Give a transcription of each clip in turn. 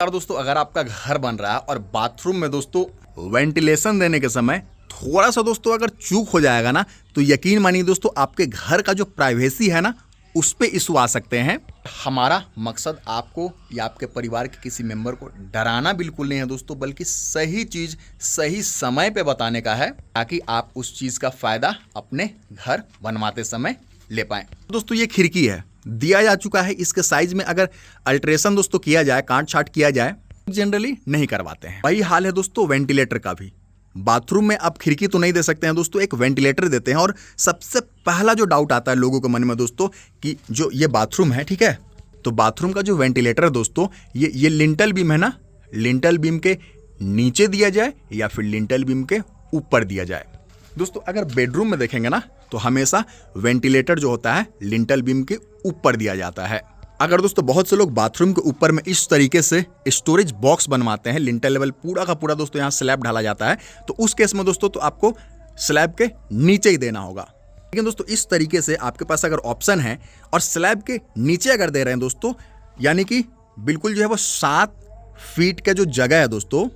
यार दोस्तों, अगर आपका घर बन रहा है और बाथरूम में दोस्तों वेंटिलेशन देने के समय थोड़ा सा दोस्तों अगर चूक हो जाएगा ना, तो यकीन मानिए दोस्तों आपके घर का जो प्राइवेसी है ना, उस पे इशू आ सकते हैं। हमारा मकसद आपको या आपके परिवार के किसी मेंबर को डराना बिल्कुल नहीं है दोस्तों, बल्कि सही चीज़ सही समय पे बताने का है, ताकि आप उस चीज़ का फ़ायदा अपने घर बनवाते समय ले पाएँ। दोस्तों ये खिड़की है, दिया जा चुका है। इसके साइज में अगर अल्ट्रेशन दोस्तों किया जाए, काट छाट किया जाए, जनरली नहीं करवाते हैं। वही हाल है दोस्तों वेंटिलेटर का भी। बाथरूम में आप खिड़की तो नहीं दे सकते हैं दोस्तों, एक वेंटिलेटर देते हैं। और सबसे पहला जो डाउट आता है लोगों के मन में दोस्तों कि जो ये बाथरूम है, ठीक है, तो बाथरूम का जो वेंटिलेटर है दोस्तों, ये लिंटल बीम है ना, लिंटल बीम के नीचे दिया जाए या फिर लिंटल बीम के ऊपर दिया जाए। दोस्तों अगर बेडरूम में देखेंगे ना, तो हमेशा वेंटिलेटर जो होता है लिंटल बीम के ऊपर दिया जाता है। अगर दोस्तों बहुत से लोग बाथरूम के ऊपर में इस तरीके से स्टोरेज बॉक्स बनवाते हैं, लिंटल लेवल पूरा का पूरा दोस्तों यहाँ स्लैब ढाला जाता है, तो उस केस में दोस्तों तो आपको स्लैब के नीचे ही देना होगा। लेकिन दोस्तों इस तरीके से आपके पास अगर ऑप्शन है और स्लैब के नीचे अगर दे रहे हैं दोस्तों, यानी कि बिल्कुल जो है वो 7 फीट का जो जगह है दोस्तों,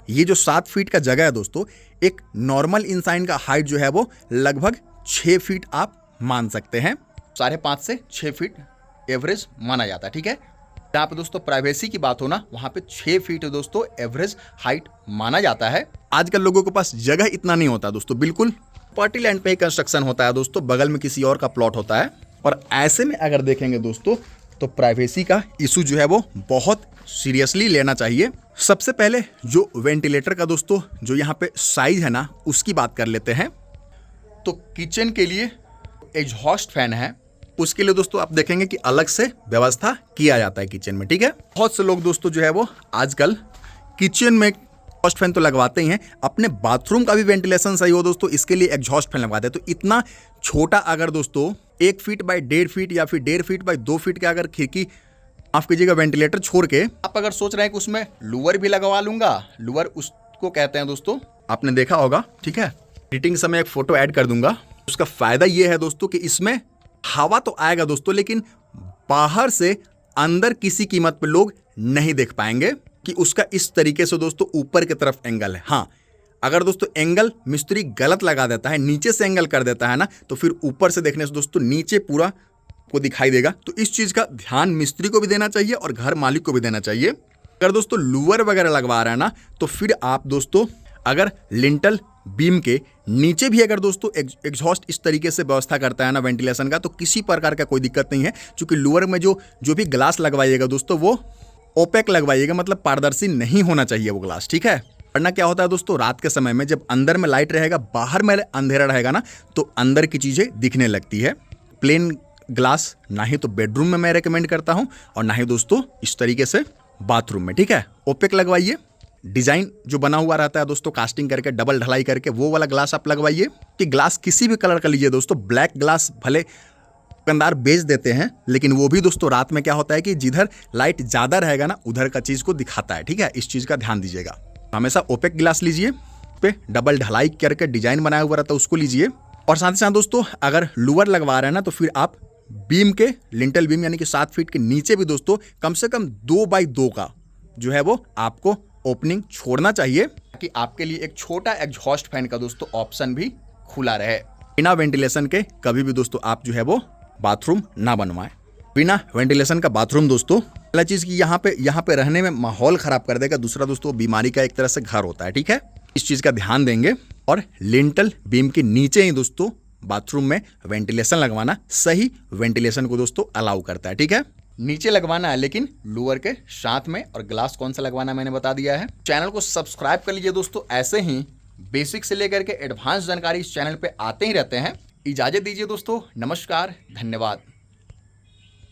ये जो 7 फीट का जगह है दोस्तों, एक नॉर्मल इंसान का हाइट जो है वो लगभग 6 फीट आप मान सकते हैं। 5.5 से 6 फीट एवरेज माना जाता है, ठीक है। जहाँ पे दोस्तों प्राइवेसी की बात हो ना, वहाँ पे 6 फीट दोस्तों एवरेज हाइट माना जाता है। आजकल लोगों के पास जगह इतना नहीं होता दोस्तों, बिल्कुल पार्टी लैंड पे ही कंस्ट्रक्शन होता है दोस्तों, बगल में किसी और का प्लॉट होता है। और ऐसे में अगर देखेंगे दोस्तों, तो प्राइवेसी का इशू जो है वो बहुत सीरियसली लेना चाहिए। सबसे पहले जो वेंटिलेटर का दोस्तों जो यहाँ पे साइज है ना, उसकी बात कर लेते हैं। तो किचन के लिए एग्जॉस्ट फैन है, उसके लिए दोस्तों आप देखेंगे कि अलग से व्यवस्था किया जाता है किचन में, ठीक है। बहुत से लोग दोस्तों जो है वो आजकल किचन में एग्जॉस्ट फैन तो लगवाते ही हैं, अपने बाथरूम का भी वेंटिलेशन सही हो दोस्तों, इसके लिए एग्जॉस्ट फैन लगवाते हैं। तो इतना छोटा अगर दोस्तों 1 फीट बाई 1.5 फीट या फिर 1.5 फीट बाई 2 फीट का अगर खिड़की, माफ कीजिएगा, वेंटिलेटर छोड़ के आप अगर सोच रहे हैं कि उसमें लूवर भी लगवा लूंगा, लूवर उसको कहते हैं दोस्तों, आपने देखा होगा, ठीक है। एडिटिंग समय एक फोटो ऐड कर दूंगा। उसका फायदा ये है दोस्तों कि इसमें हवा तो आएगा दोस्तों, लेकिन बाहर से अंदर किसी कीमत पे लोग नहीं देख पाएंगे कि उसका इस तरीके से दोस्तों ऊपर की तरफ एंगल है। हाँ, अगर दोस्तों एंगल मिस्त्री गलत लगा देता है, नीचे से एंगल कर देता है ना, तो फिर ऊपर से देखने से दोस्तों नीचे पूरा को दिखाई देगा। तो इस चीज का ध्यान मिस्त्री को भी देना चाहिए और घर मालिक को भी देना चाहिए। अगर दोस्तों लूवर वगैरह लगवा रहा है ना, तो फिर आप दोस्तों अगर लिंटल बीम के नीचे भी अगर दोस्तों एग्जॉस्ट इस तरीके से व्यवस्था करता है ना वेंटिलेशन का, तो किसी प्रकार का कोई दिक्कत नहीं है। क्योंकि लूवर में जो भी ग्लास लगवाइएगा दोस्तों, वो ओपेक लगवाइएगा, मतलब पारदर्शी नहीं होना चाहिए वो ग्लास, ठीक है। वरना क्या होता है दोस्तों, रात के समय में जब अंदर में लाइट रहेगा, बाहर में अंधेरा रहेगा ना, तो अंदर की चीजें दिखने लगती है। प्लेन ग्लास ना ही तो बेडरूम में मैं रेकमेंड करता हूं, और ना ही दोस्तों इस तरीके से बाथरूम में, ठीक है। ओपेक लगवाइए। डिजाइन जो बना हुआ रहता है दोस्तों, कास्टिंग करके डबल ढलाई करके, वो वाला ग्लास आप लगवाइए। कि ग्लास किसी भी कलर का लीजिए दोस्तों, ब्लैक ग्लास भले दुकानदार बेच देते हैं, लेकिन वो भी दोस्तों रात में क्या होता है कि जिधर लाइट ज्यादा रहेगा ना, उधर का चीज को दिखाता है, ठीक है। इस चीज का ध्यान दीजिएगा। हमेशा ओपेक ग्लास लीजिए, पे डबल ढलाई करके डिजाइन बनाया हुआ रहता है, उसको लीजिए। और साथ ही साथ दोस्तों अगर लूवर लगवा रहे हैं ना, तो फिर आप बीम के लिंटल बीम यानी कि 7 फीट के नीचे भी दोस्तों कम से कम 2 बाई 2 का जो है वो आपको ओपनिंग छोड़ना चाहिए, ताकि आपके लिए एक छोटा एग्जॉस्ट फैन का दोस्तों ऑप्शन भी खुला रहे। बिना वेंटिलेशन के कभी भी दोस्तों आप जो है वो बाथरूम ना बनवाएं। बिना वेंटिलेशन का बाथरूम दोस्तों, पहला चीज की यहाँ पे रहने में माहौल खराब कर देगा। दूसरा दोस्तों बीमारी का एक तरह से घर होता है, ठीक है। इस चीज का ध्यान देंगे। और लिंटल बीम के नीचे ही दोस्तों बाथरूम में वेंटिलेशन लगवाना सही वेंटिलेशन को दोस्तों अलाउ करता है, ठीक है। नीचे लगवाना है लेकिन लूवर के साथ में, और ग्लास कौन सा लगवाना मैंने बता दिया है। चैनल को सब्सक्राइब कर लीजिए दोस्तों, ऐसे ही बेसिक से लेकर के एडवांस जानकारी इस चैनल पे आते ही रहते हैं। इजाजत दीजिए दोस्तों, नमस्कार, धन्यवाद।